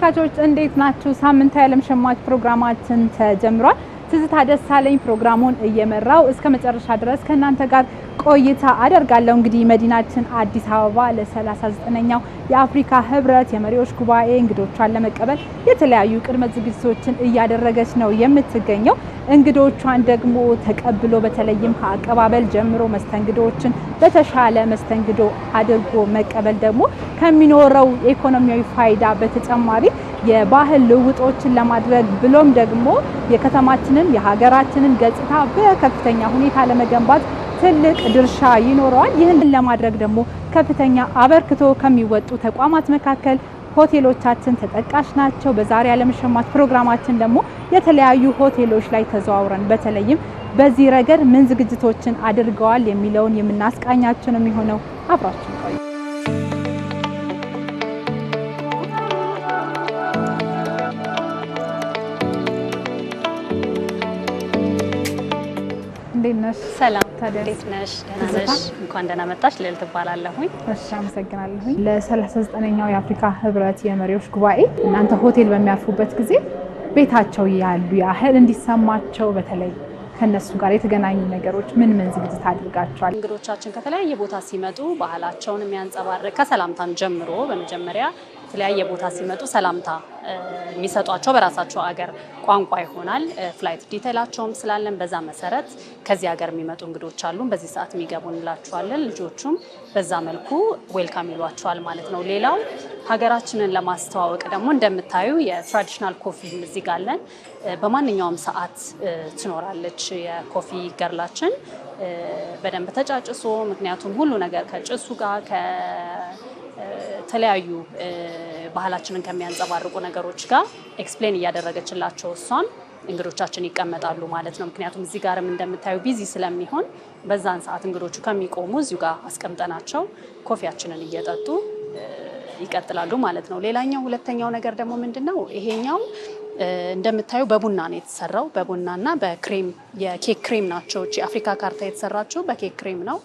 ተመልካቾች እንዴት ናችሁ? ሳምንታዊ የዓለም ሸማች ፕሮግራማችን ተጀምሯል። ትዝታ ደሳለኝ ፕሮግራሙን እየመራው እስከ መጨረሻ ድረስ ከእናንተ ጋር ቆይታ አደርጋለሁ። እንግዲህ መዲናችን አዲስ አበባ ለ39ኛው የአፍሪካ ህብረት የመሪዎች ጉባኤ እንግዶቿን ለመቀበል የተለያዩ ቅድመ ዝግጅቶችን እያደረገች ነው የምትገኘው። እንግዶቿን ደግሞ ተቀብሎ በተለይም ከአቀባበል ጀምሮ መስተንግዶችን በተሻለ መስተንግዶ አድርጎ መቀበል ደግሞ ከሚኖረው ኢኮኖሚያዊ ፋይዳ በተጨማሪ የባህል ልውጦችን ለማድረግ ብሎም ደግሞ የከተማችንን የሀገራችንን ገጽታ በከፍተኛ ሁኔታ ለመገንባት ትልቅ ድርሻ ይኖረዋል። ይህንን ለማድረግ ደግሞ ከፍተኛ አበርክቶ ከሚወጡ ተቋማት መካከል ሆቴሎቻችን ተጠቃሽ ናቸው። በዛሬ የዓለም ሸማች ፕሮግራማችን ደግሞ የተለያዩ ሆቴሎች ላይ ተዘዋውረን በተለይም በዚህ ረገድ ምን ዝግጅቶችን አድርገዋል የሚለውን የምናስቃኛችሁ ነው የሚሆነው። አብራችሁ ቆዩ። ሰላም እንዴት ነሽ? ደህና ነሽ? እንኳን ደህና መጣሽ። ልዕልት እባላለሁኝ። እሺ፣ አመሰግናለሁኝ። ለ39ኛው የአፍሪካ ህብረት የመሪዎች ጉባኤ እናንተ ሆቴል በሚያርፉበት ጊዜ ቤታቸው ያሉ ያህል እንዲሰማቸው በተለይ ከነሱ ጋር የተገናኙ ነገሮች ምን ዝግጅት አድርጋቸዋል? እንግዶቻችን ከተለያየ ቦታ ሲመጡ ባህላቸውን የሚያንጸባርቅ ከሰላምታን ጀምሮ በመጀመሪያ የተለያየ ቦታ ሲመጡ ሰላምታ የሚሰጧቸው በራሳቸው አገር ቋንቋ ይሆናል። ፍላይት ዲቴይላቸውም ስላለን በዛ መሰረት ከዚህ ሀገር የሚመጡ እንግዶች አሉ፣ በዚህ ሰዓት የሚገቡ እንላቸዋለን። ልጆቹም በዛ መልኩ ዌልካም ይሏቸዋል ማለት ነው። ሌላው ሀገራችንን ለማስተዋወቅ ደግሞ እንደምታዩ የትራዲሽናል ኮፊ እዚህ ጋር አለን። በማንኛውም ሰዓት ትኖራለች የኮፊ ገርላችን በደንብ ተጫጭሶ፣ ምክንያቱም ሁሉ ነገር ከጭሱ ጋር ከተለያዩ ባህላችንን ከሚያንጸባርቁ ነገሮች ጋር ኤክስፕሌን እያደረገችላቸው እሷን እንግዶቻችን ይቀመጣሉ ማለት ነው። ምክንያቱም እዚህ ጋርም እንደምታዩ ቢዚ ስለሚሆን በዛን ሰዓት እንግዶቹ ከሚቆሙ እዚሁ ጋር አስቀምጠናቸው ኮፊያችንን እየጠጡ ይቀጥላሉ ማለት ነው። ሌላኛው ሁለተኛው ነገር ደግሞ ምንድነው? ይሄኛው እንደምታዩ በቡና ነው የተሰራው። በቡናና በክሬም የኬክ ክሬም ናቸው። እቺ አፍሪካ ካርታ የተሰራችው በኬክ ክሬም ነው።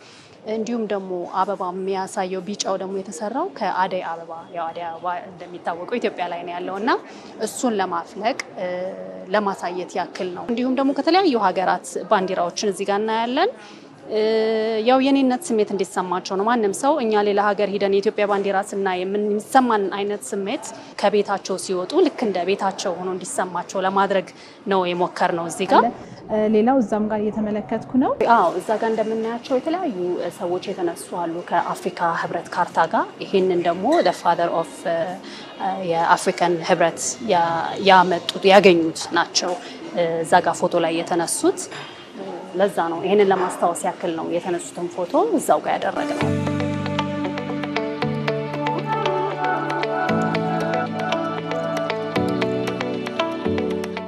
እንዲሁም ደግሞ አበባ የሚያሳየው ቢጫው ደግሞ የተሰራው ከአደይ አበባ፣ ያው አደይ አበባ እንደሚታወቀው ኢትዮጵያ ላይ ነው ያለውና እሱን ለማፍለቅ ለማሳየት ያክል ነው። እንዲሁም ደግሞ ከተለያዩ ሀገራት ባንዲራዎችን እዚህ ጋር እናያለን። ያው የኔነት ስሜት እንዲሰማቸው ነው። ማንም ሰው እኛ ሌላ ሀገር ሄደን የኢትዮጵያ ባንዲራ ስናይ የሚሰማን አይነት ስሜት ከቤታቸው ሲወጡ ልክ እንደ ቤታቸው ሆኖ እንዲሰማቸው ለማድረግ ነው የሞከርነው እዚህ ጋር። ሌላው እዛም ጋር እየተመለከትኩ ነው። አዎ፣ እዛ ጋር እንደምናያቸው የተለያዩ ሰዎች የተነሱ አሉ ከአፍሪካ ህብረት ካርታ ጋር። ይሄንን ደግሞ the father of የአፍሪካን ህብረት ያመጡት ያገኙት ናቸው እዛ ጋር ፎቶ ላይ የተነሱት። ለዛ ነው ይሄንን ለማስታወስ ያክል ነው የተነሱትን ፎቶ እዛው ጋር ያደረግነው።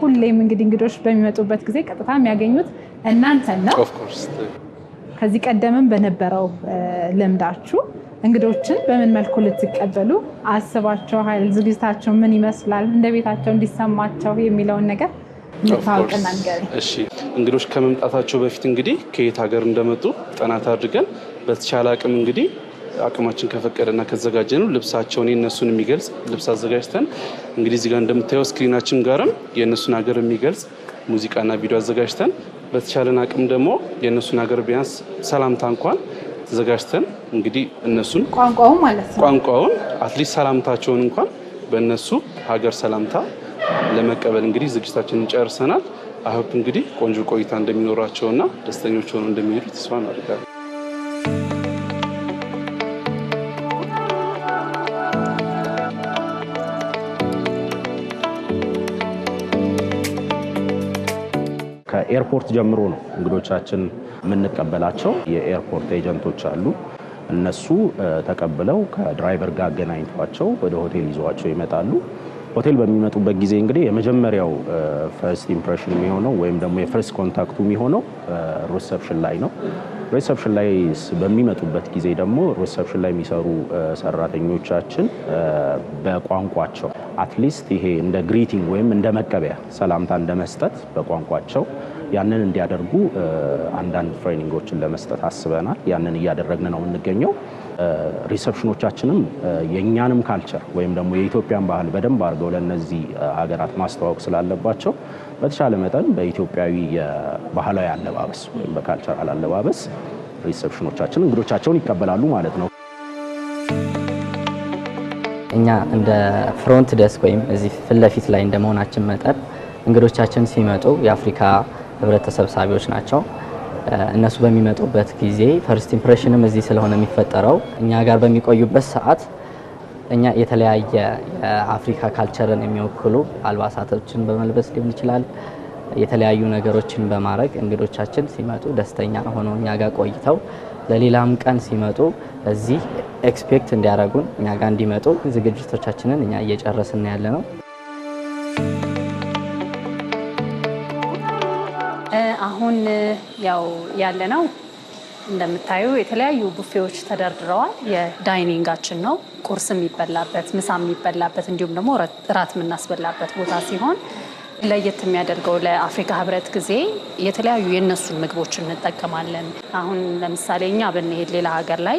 ሁሌም እንግዲህ እንግዶች በሚመጡበት ጊዜ ቀጥታ የሚያገኙት እናንተን ነው። ኦፍ ኮርስ ከዚህ ቀደምም በነበረው ልምዳችሁ እንግዶችን በምን መልኩ ልትቀበሉ አስባችኋል? ዝግጅታችሁ ምን ይመስላል? እንደ ቤታቸው እንዲሰማቸው የሚለውን ነገር እንታውቅና ንገረኝ። እሺ፣ እንግዶች ከመምጣታቸው በፊት እንግዲህ ከየት ሀገር እንደመጡ ጥናት አድርገን በተቻለ አቅም እንግዲህ አቅማችን ከፈቀደና ከዘጋጀነው ልብሳቸውን የነሱን የሚገልጽ ልብስ አዘጋጅተን እንግዲህ እዚህ ጋር እንደምታየው ስክሪናችን ጋርም የነሱን ሀገር የሚገልጽ ሙዚቃና ቪዲዮ አዘጋጅተን በተቻለን አቅም ደግሞ የነሱን ሀገር ቢያንስ ሰላምታ እንኳን ተዘጋጅተን እንግዲህ እነሱን ቋንቋውን ማለት ነው ቋንቋውን አትሊስት ሰላምታቸውን እንኳን በእነሱ ሀገር ሰላምታ ለመቀበል እንግዲህ ዝግጅታችንን ጨርሰናል። አሁን እንግዲህ ቆንጆ ቆይታ እንደሚኖራቸውና ደስተኞች ሆነው እንደሚሄዱ ተስፋ እናደርጋለን። ከኤርፖርት ጀምሮ ነው እንግዶቻችን የምንቀበላቸው። የኤርፖርት ኤጀንቶች አሉ። እነሱ ተቀብለው ከድራይቨር ጋር አገናኝቷቸው ወደ ሆቴል ይዘዋቸው ይመጣሉ። ሆቴል በሚመጡበት ጊዜ እንግዲህ የመጀመሪያው ፈርስት ኢምፕሬሽን የሚሆነው ወይም ደግሞ የፈርስት ኮንታክቱ የሚሆነው ሪሴፕሽን ላይ ነው። ሪሴፕሽን ላይ በሚመጡበት ጊዜ ደግሞ ሪሴፕሽን ላይ የሚሰሩ ሰራተኞቻችን በቋንቋቸው አትሊስት ይሄ እንደ ግሪቲንግ ወይም እንደ መቀበያ ሰላምታ እንደመስጠት በቋንቋቸው ያንን እንዲያደርጉ አንዳንድ ትሬኒንጎችን ለመስጠት አስበናል። ያንን እያደረግን ነው የምንገኘው። ሪሴፕሽኖቻችንም የኛንም ካልቸር ወይም ደግሞ የኢትዮጵያን ባህል በደንብ አድርገው ለነዚህ ሀገራት ማስተዋወቅ ስላለባቸው በተሻለ መጠን በኢትዮጵያዊ የባህላዊ አለባበስ ወይም በካልቸራል አለባበስ ሪሴፕሽኖቻችን እንግዶቻቸውን ይቀበላሉ ማለት ነው። እኛ እንደ ፍሮንት ዴስክ ወይም እዚህ ፊት ለፊት ላይ እንደመሆናችን መጠን እንግዶቻችን ሲመጡ የአፍሪካ ህብረት ተሰብሳቢዎች ናቸው። እነሱ በሚመጡበት ጊዜ ፈርስት ኢምፕሬሽንም እዚህ ስለሆነ የሚፈጠረው እኛ ጋር በሚቆዩበት ሰዓት እኛ የተለያየ የአፍሪካ ካልቸርን የሚወክሉ አልባሳቶችን በመልበስ ሊሆን ይችላል። የተለያዩ ነገሮችን በማድረግ እንግዶቻችን ሲመጡ ደስተኛ ሆነው እኛ ጋር ቆይተው ለሌላም ቀን ሲመጡ እዚህ ኤክስፔክት እንዲያደርጉን እኛ ጋር እንዲመጡ ዝግጅቶቻችንን እኛ እየጨረስን ያለ ነው። አሁን ያው ያለነው እንደምታዩ የተለያዩ ቡፌዎች ተደርድረዋል። የዳይኒንጋችን ነው። ቁርስ የሚበላበት፣ ምሳ የሚበላበት እንዲሁም ደግሞ እራት የምናስበላበት ቦታ ሲሆን ለየት የሚያደርገው ለአፍሪካ ህብረት ጊዜ የተለያዩ የነሱን ምግቦች እንጠቀማለን። አሁን ለምሳሌ እኛ ብንሄድ ሌላ ሀገር ላይ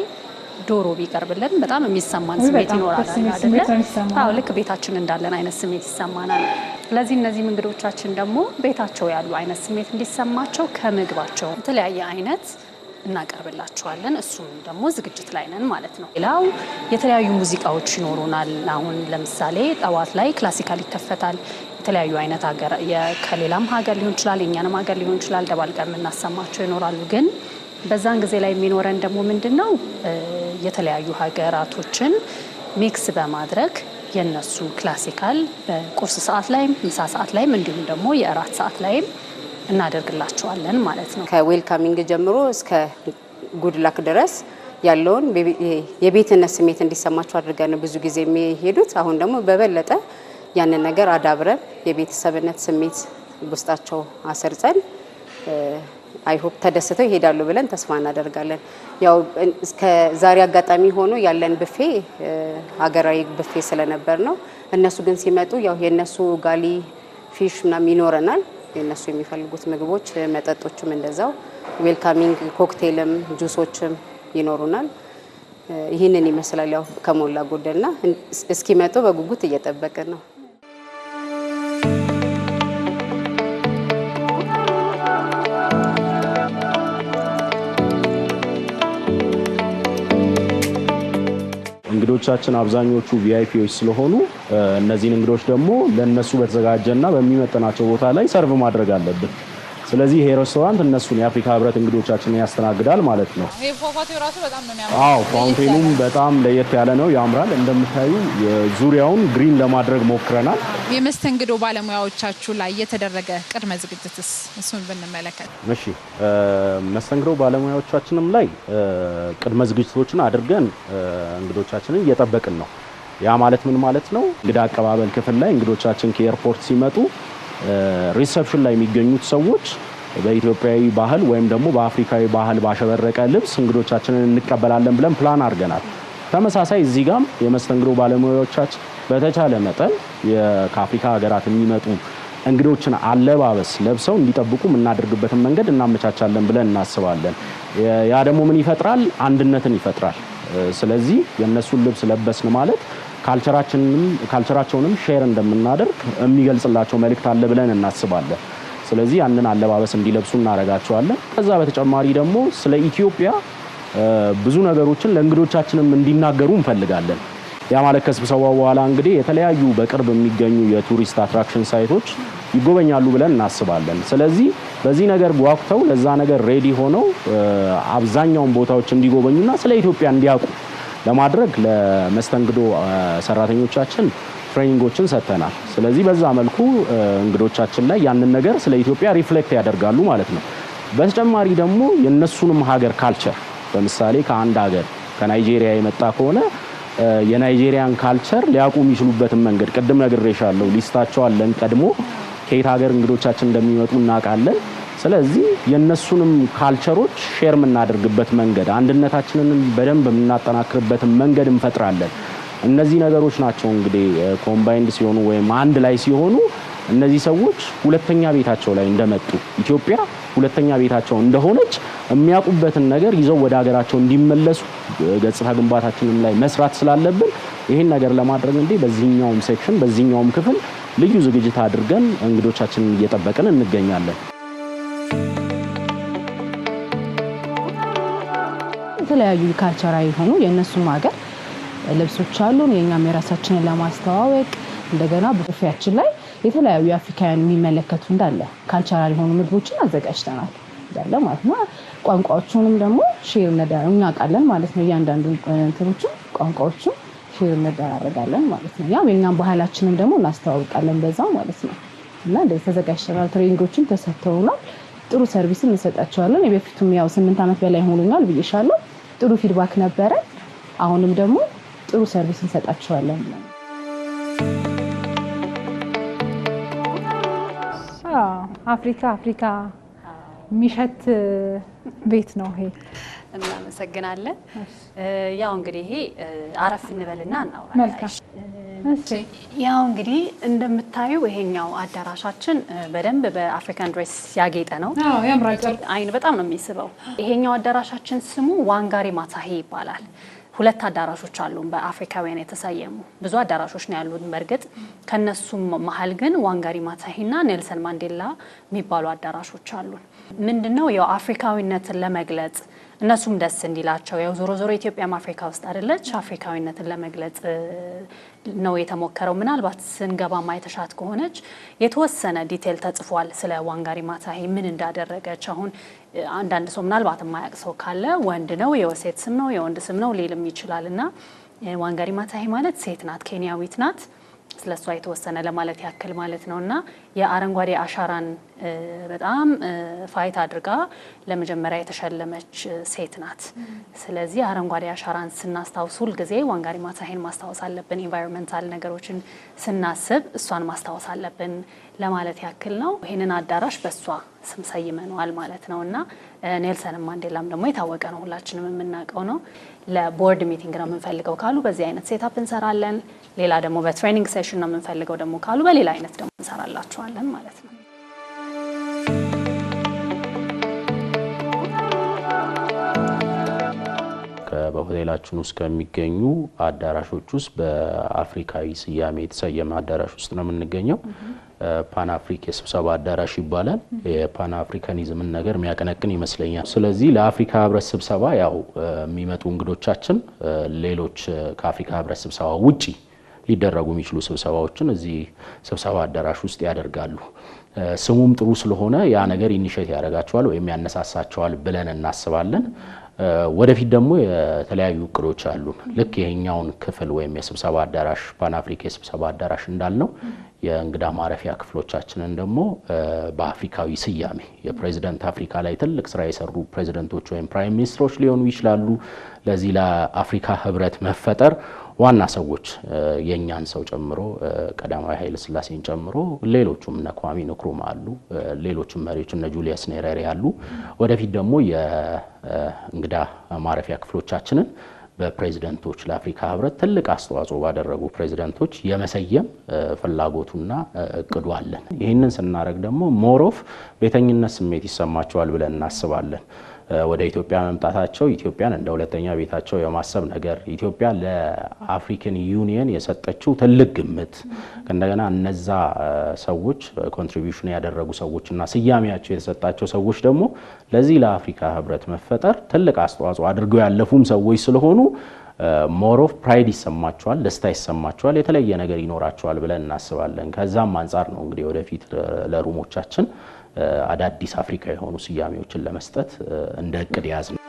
ዶሮ ቢቀርብልን በጣም የሚሰማን ስሜት ይኖራል አይደል? አዎ፣ ልክ ቤታችን እንዳለን አይነት ስሜት ይሰማናል። ስለዚህ እነዚህ እንግዶቻችን ደግሞ ቤታቸው ያሉ አይነት ስሜት እንዲሰማቸው ከምግባቸው የተለያየ አይነት እናቀርብላቸዋለን። እሱም ደግሞ ዝግጅት ላይ ነን ማለት ነው። ሌላው የተለያዩ ሙዚቃዎች ይኖሩናል። አሁን ለምሳሌ ጠዋት ላይ ክላሲካል ይከፈታል። የተለያዩ አይነት ሀገር ከሌላም ሀገር ሊሆን ይችላል፣ የኛንም ሀገር ሊሆን ይችላል፣ ደባልቀን የምናሰማቸው ይኖራሉ። ግን በዛን ጊዜ ላይ የሚኖረን ደግሞ ምንድነው የተለያዩ ሀገራቶችን ሚክስ በማድረግ የነሱን ክላሲካል በቁርስ ሰዓት ላይም ምሳ ሰዓት ላይም እንዲሁም ደግሞ የእራት ሰዓት ላይም እናደርግላቸዋለን ማለት ነው። ከዌልካሚንግ ጀምሮ እስከ ጉድላክ ድረስ ያለውን የቤትነት ስሜት እንዲሰማቸው አድርገን ብዙ ጊዜ የሚሄዱት። አሁን ደግሞ በበለጠ ያንን ነገር አዳብረን የቤተሰብነት ስሜት ውስጣቸው አሰርጸን አይሆፕ ተደስተው ይሄዳሉ ብለን ተስፋ እናደርጋለን። ያው እስከ ዛሬ አጋጣሚ ሆኖ ያለን ብፌ ሀገራዊ ብፌ ስለነበር ነው። እነሱ ግን ሲመጡ ያው የነሱ ጋሊ ፊሽ ምናምን ይኖረናል። የነሱ የሚፈልጉት ምግቦች፣ መጠጦችም እንደዛው ዌልካሚንግ ኮክቴልም ጁሶችም ይኖሩናል። ይህንን ይመስላል ያው ከሞላ ጎደልና እስኪመጡ በጉጉት እየጠበቅን ነው። እንግዶቻችን አብዛኞቹ ቪአይፒዎች ስለሆኑ እነዚህን እንግዶች ደግሞ ለነሱ በተዘጋጀና በሚመጥናቸው ቦታ ላይ ሰርቭ ማድረግ አለብን። ስለዚህ ይሄ ሬስቶራንት እነሱን የአፍሪካ ህብረት እንግዶቻችንን ያስተናግዳል ማለት ነው። ይሄ ፏፏቴው ራሱ በጣም ነው የሚያምረው። አዎ፣ ፋውንቴኑም በጣም ለየት ያለ ነው፣ ያምራል። እንደምታዩ ዙሪያውን ግሪን ለማድረግ ሞክረናል። የመስተንግዶ ባለሙያዎቻችሁ ላይ የተደረገ ቅድመ ዝግጅትስ እሱን ብንመለከት? እሺ፣ መስተንግዶ ባለሙያዎቻችንም ላይ ቅድመ ዝግጅቶችን አድርገን እንግዶቻችንን እየጠበቅን ነው። ያ ማለት ምን ማለት ነው? እንግዳ አቀባበል ክፍል ላይ እንግዶቻችን ከኤርፖርት ሲመጡ ሪሴፕሽን ላይ የሚገኙት ሰዎች በኢትዮጵያዊ ባህል ወይም ደግሞ በአፍሪካዊ ባህል ባሸበረቀ ልብስ እንግዶቻችንን እንቀበላለን ብለን ፕላን አድርገናል። ተመሳሳይ እዚህ ጋም የመስተንግዶ ባለሙያዎቻችን በተቻለ መጠን ከአፍሪካ ሀገራት የሚመጡ እንግዶችን አለባበስ ለብሰው እንዲጠብቁ የምናደርግበትን መንገድ እናመቻቻለን ብለን እናስባለን። ያ ደግሞ ምን ይፈጥራል? አንድነትን ይፈጥራል። ስለዚህ የእነሱን ልብስ ለበስን ማለት ካልቸራቸውንም ሼር እንደምናደርግ የሚገልጽላቸው መልእክት አለ ብለን እናስባለን። ስለዚህ ያንን አለባበስ እንዲለብሱ እናደርጋቸዋለን። ከዛ በተጨማሪ ደግሞ ስለ ኢትዮጵያ ብዙ ነገሮችን ለእንግዶቻችንም እንዲናገሩ እንፈልጋለን። ያ ማለት ከስብሰባው በኋላ እንግዲህ የተለያዩ በቅርብ የሚገኙ የቱሪስት አትራክሽን ሳይቶች ይጎበኛሉ ብለን እናስባለን። ስለዚህ በዚህ ነገር ጓጉተው ለዛ ነገር ሬዲ ሆነው አብዛኛውን ቦታዎች እንዲጎበኙና ስለ ኢትዮጵያ እንዲያውቁ ለማድረግ ለመስተንግዶ ሰራተኞቻችን ትሬኒንጎችን ሰጥተናል። ስለዚህ በዛ መልኩ እንግዶቻችን ላይ ያንን ነገር ስለ ኢትዮጵያ ሪፍሌክት ያደርጋሉ ማለት ነው። በተጨማሪ ደግሞ የነሱንም ሀገር ካልቸር ለምሳሌ ከአንድ ሀገር ከናይጄሪያ የመጣ ከሆነ የናይጄሪያን ካልቸር ሊያውቁ የሚችሉበትን መንገድ ቅድም ነግሬሻለሁ። ሊስታቸው አለን። ቀድሞ ከየት ሀገር እንግዶቻችን እንደሚመጡ እናውቃለን። ስለዚህ የነሱንም ካልቸሮች ሼር የምናደርግበት መንገድ አንድነታችንን በደንብ የምናጠናክርበት መንገድ እንፈጥራለን። እነዚህ ነገሮች ናቸው እንግዲህ ኮምባይንድ ሲሆኑ ወይም አንድ ላይ ሲሆኑ እነዚህ ሰዎች ሁለተኛ ቤታቸው ላይ እንደመጡ ኢትዮጵያ ሁለተኛ ቤታቸው እንደሆነች የሚያውቁበትን ነገር ይዘው ወደ ሀገራቸው እንዲመለሱ ገጽታ ግንባታችንን ላይ መስራት ስላለብን ይሄን ነገር ለማድረግ እንግዲህ በዚህኛውም ሴክሽን በዚህኛውም ክፍል ልዩ ዝግጅት አድርገን እንግዶቻችንን እየጠበቅን እንገኛለን። የተለያዩ ካልቸራዊ ሆኖ የነሱም ሀገር ልብሶች አሉን የኛም የራሳችንን ለማስተዋወቅ እንደገና በፊያችን ላይ የተለያዩ አፍሪካውያን የሚመለከቱ እንዳለ ካልቸራል ሆኑ ምግቦችን አዘጋጅተናል እንዳለ ማለት ነው። ቋንቋዎቹንም ደግሞ ሼር እናደርጋለን ማለት ነው። እያንዳንዱ እንትኖቹ ቋንቋዎቹ ሼር እናደርጋለን ማለት ነው። ያው የኛም ባህላችንን ደግሞ እናስተዋውቃለን በዛው ማለት ነው። እና እንደዚህ ተዘጋጅተናል። ትሬኒንጎችን ተሰጥተውናል። ጥሩ ሰርቪስ እንሰጣቸዋለን። የበፊቱም ያው 8 ዓመት በላይ ሆኖኛል ብዬሻለሁ። ጥሩ ፊድባክ ነበረ። አሁንም ደግሞ ጥሩ ሰርቪስ እንሰጣቸዋለን። አፍሪካ ሚሸት ቤት ነው ይሄ። እናመሰግናለን። ያው እንግዲህ ይሄ አረፍ እንበልና እናውራ። መልካም። እሺ ያው እንግዲህ እንደምታዩ ይሄኛው አዳራሻችን በደንብ በአፍሪካን ድሬስ ያጌጠ ነው። አዎ ያምራል። አይን በጣም ነው የሚስበው። ይሄኛው አዳራሻችን ስሙ ዋንጋሪ ማታሂ ይባላል። ሁለት አዳራሾች አሉን በአፍሪካውያን የተሰየሙ። ብዙ አዳራሾች ነው ያሉን በርግጥ ከነሱም መሃል ግን ዋንጋሪ ማታሂና ኔልሰን ማንዴላ የሚባሉ አዳራሾች አሉን። ምንድነው ያው አፍሪካዊነትን ለመግለጽ እነሱም ደስ እንዲላቸው ያው ዞሮ ዞሮ ኢትዮጵያም አፍሪካ ውስጥ አይደለች አፍሪካዊነትን ለመግለጽ ነው የተሞከረው። ምናልባት ስንገባ ማይተሻት ከሆነች የተወሰነ ዲቴል ተጽፏል ስለ ዋንጋሪ ማታሂ ምን እንዳደረገች። አሁን አንዳንድ ሰው ምናልባት የማያውቅ ሰው ካለ ወንድ ነው የወሴት ስም ነው የወንድ ስም ነው ሊልም ይችላልና ዋንጋሪ ማታሂ ማለት ሴት ናት፣ ኬንያዊት ናት። ስለሷ የተወሰነ ለማለት ያክል ማለት ነውና የአረንጓዴ አሻራን በጣም ፋይት አድርጋ ለመጀመሪያ የተሸለመች ሴት ናት። ስለዚህ አረንጓዴ አሻራን ስናስታውስ ሁሉ ጊዜ ዋንጋሪ ማታሂን ማስታወስ አለብን። ኢንቫይሮንመንታል ነገሮችን ስናስብ እሷን ማስታወስ አለብን ለማለት ያክል ነው። ይሄንን አዳራሽ በሷ ስም ሰይመናል ማለት ነውና ኔልሰን ማንዴላም ደግሞ የታወቀ ነው ሁላችንም የምናውቀው ነው። ለቦርድ ሚቲንግ ነው የምንፈልገው ካሉ በዚህ አይነት ሴትአፕ እንሰራለን። ሌላ ደግሞ በትሬኒንግ ሴሽን ነው የምንፈልገው ደግሞ ካሉ በሌላ አይነት ደግሞ እንሰራላችኋለን ማለት ነው። በሆቴላችን ውስጥ ከሚገኙ አዳራሾች ውስጥ በአፍሪካዊ ስያሜ የተሰየመ አዳራሽ ውስጥ ነው የምንገኘው። ፓን አፍሪካ የስብሰባ አዳራሽ ይባላል። የፓን አፍሪካኒዝምን ነገር የሚያቀነቅን ይመስለኛል። ስለዚህ ለአፍሪካ ህብረት ስብሰባ ያው የሚመጡ እንግዶቻችን ሌሎች ከአፍሪካ ህብረት ስብሰባ ውጪ ሊደረጉ የሚችሉ ስብሰባዎችን እዚህ ስብሰባ አዳራሽ ውስጥ ያደርጋሉ። ስሙም ጥሩ ስለሆነ ያ ነገር ኢኒሼት ያደርጋቸዋል ወይም ያነሳሳቸዋል ብለን እናስባለን። ወደፊት ደግሞ የተለያዩ እቅዶች አሉን። ልክ ይሄኛውን ክፍል ወይም የስብሰባ አዳራሽ ፓን አፍሪካ የስብሰባ አዳራሽ እንዳልነው የእንግዳ ማረፊያ ክፍሎቻችንን ደግሞ በአፍሪካዊ ስያሜ የፕሬዝዳንት አፍሪካ ላይ ትልቅ ስራ የሰሩ ፕሬዝዳንቶች ወይም ፕራይም ሚኒስትሮች ሊሆኑ ይችላሉ። ለዚህ ለአፍሪካ ህብረት መፈጠር ዋና ሰዎች የኛን ሰው ጨምሮ ቀዳማዊ ኃይለ ሥላሴን ጨምሮ ሌሎችም እነ ኳሚ ንክሩማ አሉ። ሌሎችም መሪዎች እነ ጁሊየስ ኔሬሬ አሉ። ወደፊት ደግሞ የእንግዳ ማረፊያ ክፍሎቻችንን በፕሬዝዳንቶች ለአፍሪካ ህብረት ትልቅ አስተዋጽኦ ባደረጉ ፕሬዝዳንቶች የመሰየም ፍላጎቱና እቅዱ አለን። ይሄንን ስናደርግ ደግሞ ሞሮፍ ቤተኝነት ስሜት ይሰማቸዋል ብለን እናስባለን። ወደ ኢትዮጵያ መምጣታቸው ኢትዮጵያን እንደ ሁለተኛ ቤታቸው የማሰብ ነገር ኢትዮጵያ ለአፍሪካን ዩኒየን የሰጠችው ትልቅ ግምት እንደገና እነዛ ሰዎች ኮንትሪቢዩሽን ያደረጉ ሰዎችና ስያሜያቸው የተሰጣቸው ሰዎች ደግሞ ለዚህ ለአፍሪካ ህብረት መፈጠር ትልቅ አስተዋጽኦ አድርገው ያለፉም ሰዎች ስለሆኑ ሞሮፍ ፕራይድ ይሰማቸዋል፣ ደስታ ይሰማቸዋል፣ የተለየ ነገር ይኖራቸዋል ብለን እናስባለን። ከዛም አንፃር ነው እንግዲህ ወደፊት ለሩሞቻችን አዳዲስ አፍሪካ የሆኑ ስያሜዎችን ለመስጠት እንደ እቅድ ያዝ ነው።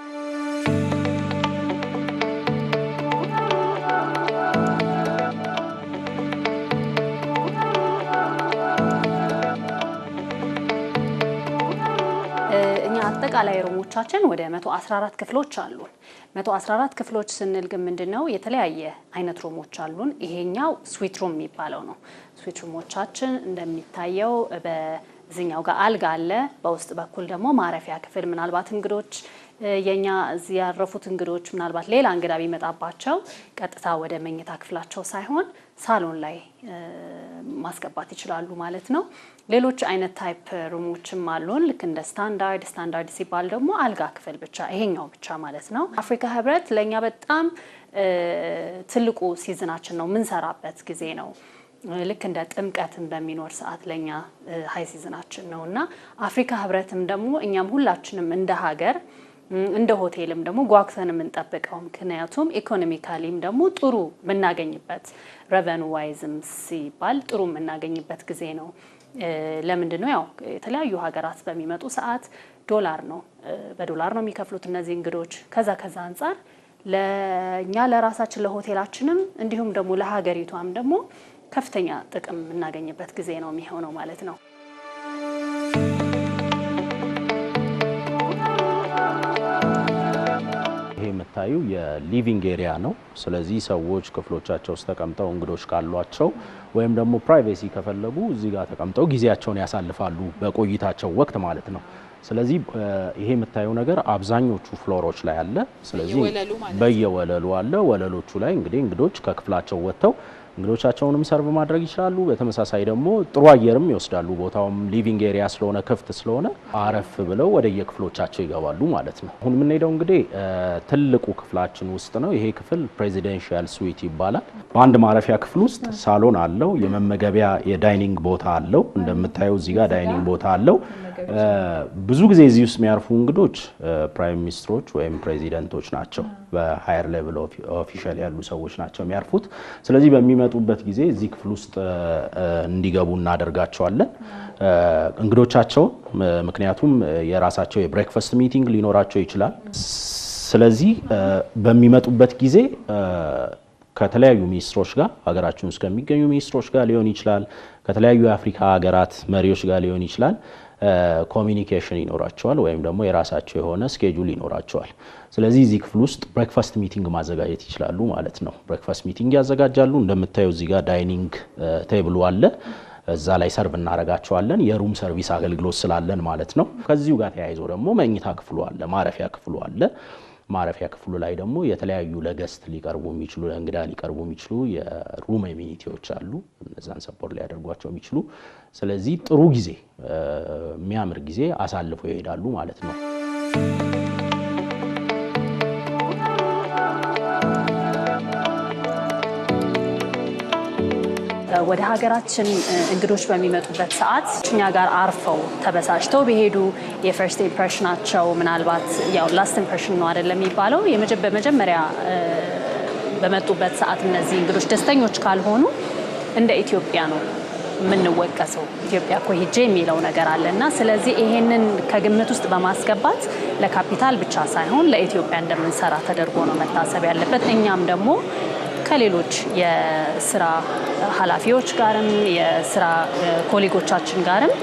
እኛ አጠቃላይ ሩሞቻችን ወደ 114 ክፍሎች አሉ። 114 ክፍሎች ስንል ግን ምንድነው የተለያየ አይነት ሩሞች አሉን። ይሄኛው ስዊት ሩም የሚባለው ነው። ስዊት ሩሞቻችን እንደሚታየው እዚህኛው ጋር አልጋ አለ። በውስጥ በኩል ደግሞ ማረፊያ ክፍል ምናልባት እንግዶች የኛ እዚህ ያረፉት እንግዶች ምናልባት ሌላ እንግዳ ቢመጣባቸው ቀጥታ ወደ መኝታ ክፍላቸው ሳይሆን ሳሎን ላይ ማስገባት ይችላሉ ማለት ነው። ሌሎች አይነት ታይፕ ሩሞችም አሉን። ልክ እንደ ስታንዳርድ ሲባል ደግሞ አልጋ ክፍል ብቻ ይሄኛው ብቻ ማለት ነው። አፍሪካ ህብረት ለኛ በጣም ትልቁ ሲዝናችን ነው፣ ምንሰራበት ጊዜ ነው። ልክ እንደ ጥምቀትን በሚኖር ሰዓት ለኛ ሃይ ሲዝናችን ነውና አፍሪካ ህብረትም ደግሞ እኛም ሁላችንም እንደ ሀገር እንደ ሆቴልም ደግሞ ጓጉተን የምንጠብቀው ምክንያቱም ኢኮኖሚካሊም ደግሞ ጥሩ የምናገኝበት ሬቨኑ ዋይዝም ሲባል ጥሩ የምናገኝበት ጊዜ ነው። ለምንድን ነው? ያው የተለያዩ ሀገራት በሚመጡ ሰዓት ዶላር ነው በዶላር ነው የሚከፍሉት እነዚህ እንግዶች። ከዛ አንጻር ለኛ ለራሳችን ለሆቴላችንም እንዲሁም ደግሞ ለሀገሪቷም ደግሞ ከፍተኛ ጥቅም የምናገኝበት ጊዜ ነው የሚሆነው ማለት ነው። ይሄ የምታዩ የሊቪንግ ኤሪያ ነው። ስለዚህ ሰዎች ክፍሎቻቸው ውስጥ ተቀምጠው እንግዶች ካሏቸው ወይም ደግሞ ፕራይቬሲ ከፈለጉ እዚህ ጋር ተቀምጠው ጊዜያቸውን ያሳልፋሉ በቆይታቸው ወቅት ማለት ነው። ስለዚህ ይሄ የምታየው ነገር አብዛኞቹ ፍሎሮች ላይ አለ። ስለዚህ በየወለሉ አለ። ወለሎቹ ላይ እንግዲህ እንግዶች ከክፍላቸው ወጥተው እንግዶቻቸውንም ሰርቭ ማድረግ ይችላሉ። በተመሳሳይ ደግሞ ጥሩ አየርም ይወስዳሉ። ቦታውም ሊቪንግ ኤሪያ ስለሆነ ክፍት ስለሆነ አረፍ ብለው ወደ የክፍሎቻቸው ይገባሉ ማለት ነው። አሁን የምንሄደው እንግዲህ ትልቁ ክፍላችን ውስጥ ነው። ይሄ ክፍል ፕሬዚደንሻል ስዊት ይባላል። በአንድ ማረፊያ ክፍል ውስጥ ሳሎን አለው፣ የመመገቢያ የዳይኒንግ ቦታ አለው። እንደምታየው እዚህ ጋር ዳይኒንግ ቦታ አለው። ብዙ ጊዜ እዚህ ውስጥ የሚያርፉ እንግዶች ፕራይም ሚኒስትሮች ወይም ፕሬዚደንቶች ናቸው። በሃየር ሌቭል ኦፊሻል ያሉ ሰዎች ናቸው የሚያርፉት። ስለዚህ በሚመጡበት ጊዜ እዚህ ክፍል ውስጥ እንዲገቡ እናደርጋቸዋለን እንግዶቻቸው። ምክንያቱም የራሳቸው የብሬክፋስት ሚቲንግ ሊኖራቸው ይችላል። ስለዚህ በሚመጡበት ጊዜ ከተለያዩ ሚኒስትሮች ጋር ሀገራችን ውስጥ ከሚገኙ ሚኒስትሮች ጋር ሊሆን ይችላል፣ ከተለያዩ የአፍሪካ ሀገራት መሪዎች ጋር ሊሆን ይችላል። ኮሚኒኬሽን ይኖራቸዋል ወይም ደግሞ የራሳቸው የሆነ ስኬጁል ይኖራቸዋል። ስለዚህ እዚህ ክፍል ውስጥ ብሬክፋስት ሚቲንግ ማዘጋጀት ይችላሉ ማለት ነው። ብሬክፋስት ሚቲንግ ያዘጋጃሉ። እንደምታየው እዚህ ጋር ዳይኒንግ ቴብሉ አለ። እዛ ላይ ሰርቭ እናደርጋቸዋለን። የሩም ሰርቪስ አገልግሎት ስላለን ማለት ነው። ከዚሁ ጋር ተያይዞ ደግሞ መኝታ ክፍሉ አለ፣ ማረፊያ ክፍሉ አለ። ማረፊያ ክፍሉ ላይ ደግሞ የተለያዩ ለገስት ሊቀርቡ የሚችሉ ለእንግዳ ሊቀርቡ የሚችሉ የሩም አሜኒቲዎች አሉ። እነዛን ሰፖርት ሊያደርጓቸው የሚችሉ። ስለዚህ ጥሩ ጊዜ የሚያምር ጊዜ አሳልፈው ይሄዳሉ ማለት ነው። ወደ ሀገራችን እንግዶች በሚመጡበት ሰዓት እኛ ጋር አርፈው ተበሳጭተው ቢሄዱ የፈርስት ኢምፕሬሽናቸው ምናልባት ያው ላስት ኢምፕሬሽን ነው አይደለም የሚባለው። በመጀመሪያ በመጡበት ሰዓት እነዚህ እንግዶች ደስተኞች ካልሆኑ እንደ ኢትዮጵያ ነው የምንወቀሰው። ኢትዮጵያ እኮ ሂጄ የሚለው ነገር አለና ስለዚህ ይሄንን ከግምት ውስጥ በማስገባት ለካፒታል ብቻ ሳይሆን ለኢትዮጵያ እንደምንሰራ ተደርጎ ነው መታሰብ ያለበት። እኛም ደግሞ ከሌሎች የስራ ኃላፊዎች ጋርም የስራ ኮሊጎቻችን ጋርም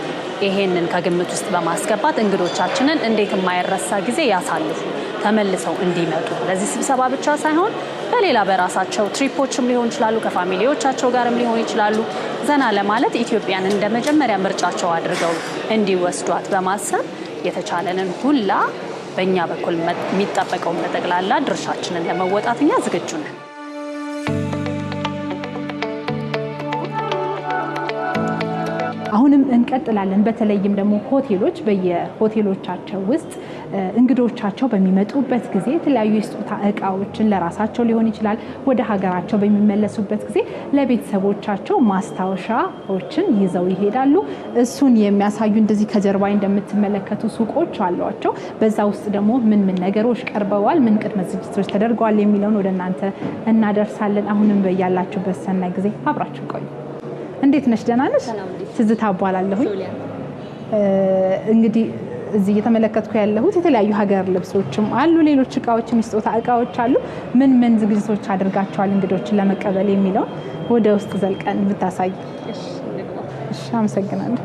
ይሄንን ከግምት ውስጥ በማስገባት እንግዶቻችንን እንዴት የማይረሳ ጊዜ ያሳልፉ ተመልሰው እንዲመጡ ለዚህ ስብሰባ ብቻ ሳይሆን በሌላ በራሳቸው ትሪፖችም ሊሆን ይችላሉ፣ ከፋሚሊዎቻቸው ጋርም ሊሆን ይችላሉ። ዘና ለማለት ኢትዮጵያን እንደ መጀመሪያ ምርጫቸው አድርገው እንዲወስዷት በማሰብ የተቻለንን ሁላ በእኛ በኩል የሚጠበቀውን በጠቅላላ ድርሻችንን ለመወጣት እኛ ዝግጁ ነን። አሁንም እንቀጥላለን። በተለይም ደግሞ ሆቴሎች በየሆቴሎቻቸው ውስጥ እንግዶቻቸው በሚመጡበት ጊዜ የተለያዩ የስጦታ እቃዎችን ለራሳቸው ሊሆን ይችላል ወደ ሀገራቸው በሚመለሱበት ጊዜ ለቤተሰቦቻቸው ማስታወሻዎችን ይዘው ይሄዳሉ። እሱን የሚያሳዩ እንደዚህ ከጀርባ እንደምትመለከቱ ሱቆች አሏቸው። በዛ ውስጥ ደግሞ ምን ነገሮች ቀርበዋል፣ ምን ቅድመ ዝግጅቶች ተደርገዋል የሚለውን ወደ እናንተ እናደርሳለን። አሁንም በያላችሁበት ሰናይ ጊዜ አብራችሁ ቆዩ። እንዴት ነሽ? ደህና ነሽ? ትዝታ እባላለሁኝ። እንግዲህ እዚህ እየተመለከትኩ ያለሁት የተለያዩ ሀገር ልብሶችም አሉ፣ ሌሎች እቃዎችም የስጦታ እቃዎች አሉ። ምን ዝግጅቶች አድርጋቸዋል እንግዶችን ለመቀበል የሚለውን ወደ ውስጥ ዘልቀን ብታሳይ። እሺ፣ አመሰግናለሁ።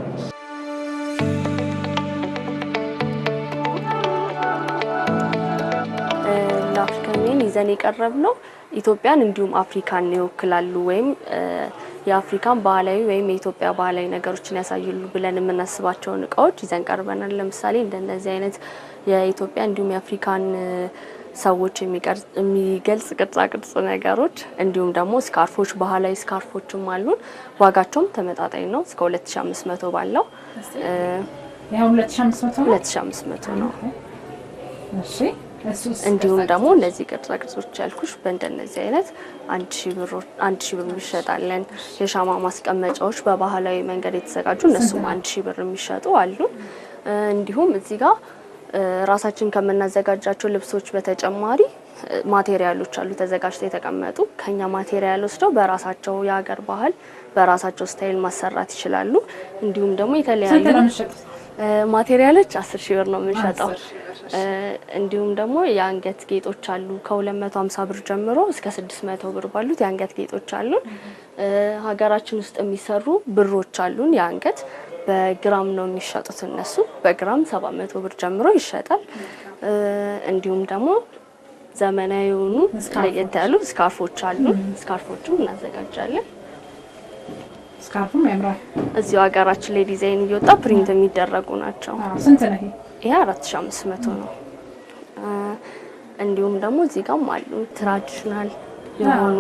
ለአፍሪካን ይዘን የቀረብነው ኢትዮጵያን እንዲሁም አፍሪካን ይወክላሉ ወይም የአፍሪካን ባህላዊ ወይም የኢትዮጵያ ባህላዊ ነገሮችን ያሳያሉ ብለን የምናስባቸውን እቃዎች ይዘን ቀርበናል። ለምሳሌ እንደነዚህ አይነት የኢትዮጵያ እንዲሁም የአፍሪካን ሰዎች የሚገልጽ ቅርጻ ነገሮች እንዲሁም ደግሞ ስካርፎች ባህላዊ ስካርፎችም አሉን። ዋጋቸውም ተመጣጣኝ ነው። እስከ 2500 ባለው ያው 2500 ነው። እሺ እንዲሁም ደግሞ እነዚህ ቅርጾች ያልኩሽ በእንደነዚህ አይነት 1000 ብር ይሸጣለን። የሻማ ማስቀመጫዎች በባህላዊ መንገድ የተዘጋጁ እነሱም 1000 ብር የሚሸጡ አሉ። እንዲሁም እዚህ ጋር ራሳችን ከምናዘጋጃቸው ልብሶች በተጨማሪ ማቴሪያሎች አሉ ተዘጋጅተው የተቀመጡ። ከኛ ማቴሪያል ወስደው በራሳቸው የሀገር ባህል በራሳቸው ስታይል ማሰራት ይችላሉ። እንዲሁም ደግሞ የተለያዩ ማቴሪያሎች 10000 ብር ነው የምንሸጠው። እንዲሁም ደግሞ የአንገት ጌጦች አሉ ከ250 ብር ጀምሮ እስከ 600 ብር ባሉት የአንገት ጌጦች አሉ። ሀገራችን ውስጥ የሚሰሩ ብሮች አሉን የአንገት በግራም ነው የሚሸጡት እነሱ በግራም 700 ብር ጀምሮ ይሸጣል። እንዲሁም ደግሞ ዘመናዊ የሆኑ ለየት ያሉ ስካርፎች አሉ። ስካርፎቹን እናዘጋጃለን። ስካርፉም ያምራል። እዚሁ ሀገራችን ላይ ዲዛይን እየወጣ ፕሪንት የሚደረጉ ናቸው። ስንት ነው ይሄ 4500 ነው። እንዲሁም ደግሞ እዚህ ጋርም አሉ ትራዲሽናል የሆኑ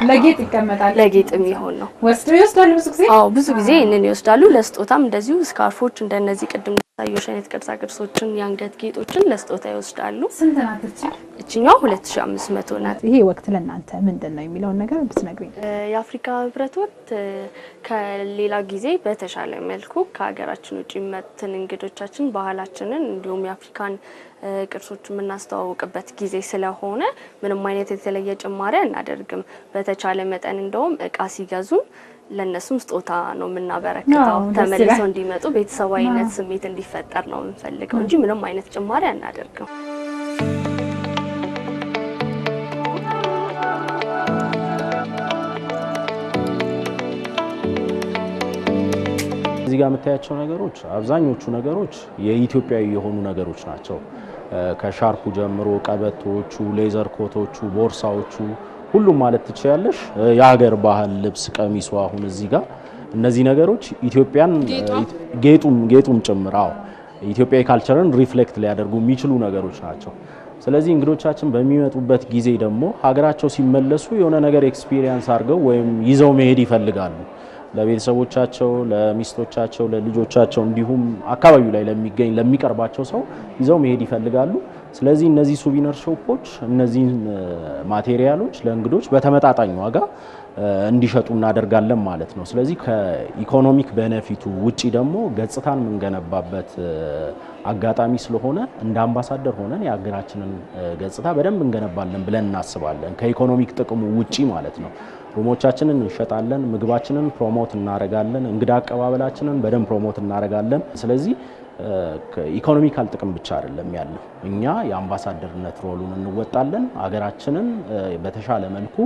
ለጌጥ ይቀመጣል። ለጌጥ የሚሆን ነው። ይወስዳሉ ብዙ ጊዜ? አዎ ብዙ ጊዜ እነን ይወስዳሉ። ለስጦታም እንደዚሁ ስካርፎች እንደነዚህ ቅድም ታዩሽ አይነት ቅርጾችን የአንገት ጌጦችን ለስጦታ ይወስዳሉ። ስንት ናት እቺ? እቺኛው 2500 ናት። ይሄ ወቅት ለእናንተ ምንድነው የሚለውን ነገር ብትነግሪኝ። የአፍሪካ ህብረት ወቅት ከሌላ ጊዜ በተሻለ መልኩ ከሀገራችን ውጪ መጥተን እንግዶቻችን ባህላችንን እንዲሁም የአፍሪካን ቅርሶች የምናስተዋውቅበት ጊዜ ስለሆነ ምንም አይነት የተለየ ጭማሪ አናደርግም። በተቻለ መጠን እንደውም እቃ ሲገዙን ለነሱም ስጦታ ነው የምናበረክተው። ተመልሰው እንዲመጡ ቤተሰባዊነት ስሜት እንዲፈጠር ነው የምንፈልገው እንጂ ምንም አይነት ጭማሪ አናደርግም። እዚህ ጋር የምታያቸው ነገሮች አብዛኞቹ ነገሮች የኢትዮጵያዊ የሆኑ ነገሮች ናቸው። ከሻርፑ ጀምሮ ቀበቶቹ፣ ሌዘር ኮቶቹ፣ ቦርሳዎቹ ሁሉም ማለት ትችያለሽ። የሀገር ባህል ልብስ ቀሚሱ አሁን እዚህ ጋር እነዚህ ነገሮች ኢትዮጵያን ጌጡም ጭምራው ኢትዮጵያዊ ካልቸርን ሪፍሌክት ሊያደርጉ የሚችሉ ነገሮች ናቸው። ስለዚህ እንግዶቻችን በሚመጡበት ጊዜ ደግሞ ሀገራቸው ሲመለሱ የሆነ ነገር ኤክስፒሪየንስ አድርገው ወይም ይዘው መሄድ ይፈልጋሉ። ለቤተሰቦቻቸው፣ ለሚስቶቻቸው፣ ለልጆቻቸው እንዲሁም አካባቢው ላይ ለሚቀርባቸው ሰው ይዘው መሄድ ይፈልጋሉ። ስለዚህ እነዚህ ሱቪነር ሾፖች እነዚህ ማቴሪያሎች ለእንግዶች በተመጣጣኝ ዋጋ እንዲሸጡ እናደርጋለን ማለት ነው። ስለዚህ ከኢኮኖሚክ ቤኔፊቱ ውጪ ደግሞ ገጽታን የምንገነባበት አጋጣሚ ስለሆነ እንደ አምባሳደር ሆነን የሀገራችንን ገጽታ በደንብ እንገነባለን ብለን እናስባለን። ከኢኮኖሚክ ጥቅሙ ውጪ ማለት ነው። ሩሞቻችንን እንሸጣለን፣ ምግባችንን ፕሮሞት እናደርጋለን፣ እንግዳ አቀባበላችንን በደንብ ፕሮሞት እናደርጋለን። ስለዚህ ኢኮኖሚካል ጥቅም ብቻ አይደለም ያለው። እኛ የአምባሳደርነት ሮሉን እንወጣለን። ሀገራችንን በተሻለ መልኩ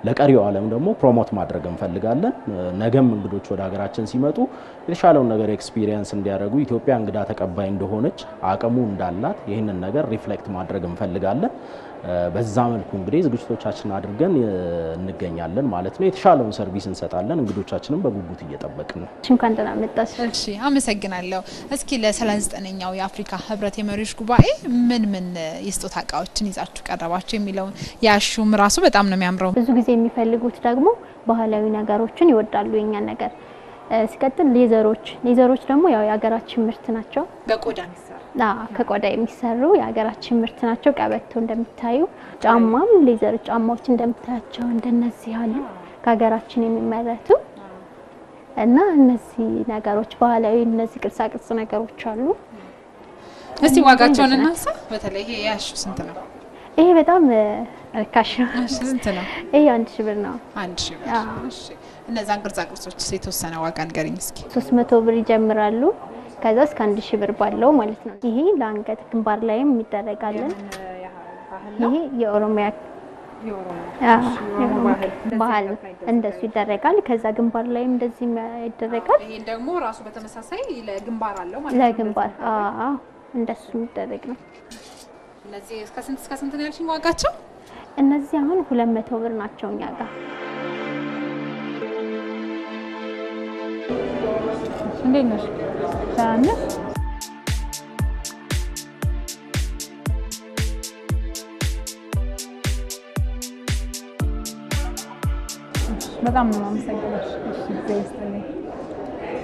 ለቀሪው ዓለም ደግሞ ፕሮሞት ማድረግ እንፈልጋለን። ነገም እንግዶች ወደ ሀገራችን ሲመጡ የተሻለውን ነገር ኤክስፒሪየንስ እንዲያደርጉ ኢትዮጵያ እንግዳ ተቀባይ እንደሆነች አቅሙ እንዳላት ይህንን ነገር ሪፍሌክት ማድረግ እንፈልጋለን። በዛ መልኩ እንግዲህ ዝግጅቶቻችንን አድርገን እንገኛለን ማለት ነው። የተሻለውን ሰርቪስ እንሰጣለን። እንግዶቻችንን በጉጉት እየጠበቅን ነው። እንኳን ደህና መጣሽ። እሺ፣ አመሰግናለሁ። እስኪ ለ39ኛው የአፍሪካ ህብረት የመሪዎች ጉባኤ ምን የስጦታ እቃዎችን ይዛችሁ ቀረባችሁ የሚለውን ያሹም ራሱ በጣም ነው የሚያምረው። ብዙ ጊዜ የሚፈልጉት ደግሞ ባህላዊ ነገሮችን ይወዳሉ። የኛ ነገር ሲቀጥል ሌዘሮች ደግሞ ያው የሀገራችን ምርት ናቸው። በቆዳ ከቆዳ የሚሰሩ የሀገራችን ምርት ናቸው። ቀበቶ እንደምታዩ፣ ጫማም ሌዘር ጫማዎች እንደምታያቸው እንደነዚህ ያሉ ከሀገራችን የሚመረቱ እና እነዚህ ነገሮች ባህላዊ እነዚህ ቅርጻ ነገሮች አሉ። እስቲ ዋጋቸውን እናንሳ። በተለይ ይሄ ያሹ ስንት ነው? ይሄ በጣም ርካሽ ነው። ስንት ነው? ይሄ 1000 ብር ነው። 1000 ብር። እሺ፣ እነዛን ቅርጾች የተወሰነ ዋጋ ንገሪኝ እስኪ። 300 ብር ይጀምራሉ። ከዛ እስከ 1000 ብር ባለው ማለት ነው። ይሄ ለአንገት ግንባር ላይም ይደረጋለን። ይሄ የኦሮሚያ ባህል እንደሱ ይደረጋል። ከዛ ግንባር ላይም እንደዚህ ይደረጋል። ይሄ ደግሞ ራሱ በተመሳሳይ ለግንባር አለው ማለት ነው። ለግንባር እንደሱ የሚደረግ ነው። እነዚህ እስከ ስንት ነው ያልሽኝ ዋጋቸው? እነዚህ አሁን 200 ብር ናቸው እኛ ጋር። እንዴት ነሽ? ሰላም ነሽ? በጣም ነው የማመሰግነው።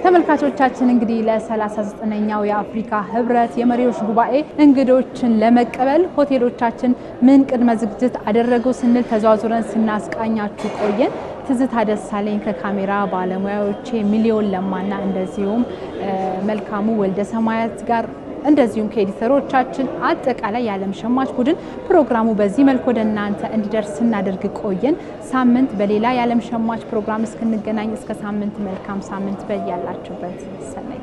ተመልካቾቻችን እንግዲህ ለ39ኛው የአፍሪካ ህብረት የመሪዎች ጉባኤ እንግዶችን ለመቀበል ሆቴሎቻችን ምን ቅድመ ዝግጅት አደረጉ ስንል ተዘዋውረን ስናስቃኛችሁ ቆየን። ትዝታ ደሳለኝ ከካሜራ ባለሙያዎቼ ሚሊዮን ለማና እንደዚሁም መልካሙ ወልደ ሰማያት ጋር እንደዚሁም ከኤዲተሮቻችን አጠቃላይ የዓለም ሸማች ቡድን ፕሮግራሙ በዚህ መልኩ ወደ እናንተ እንዲደርስ ስናደርግ ቆየን። ሳምንት በሌላ የዓለም ሸማች ፕሮግራም እስክንገናኝ እስከ ሳምንት መልካም ሳምንት በያላችሁበት ሰናይ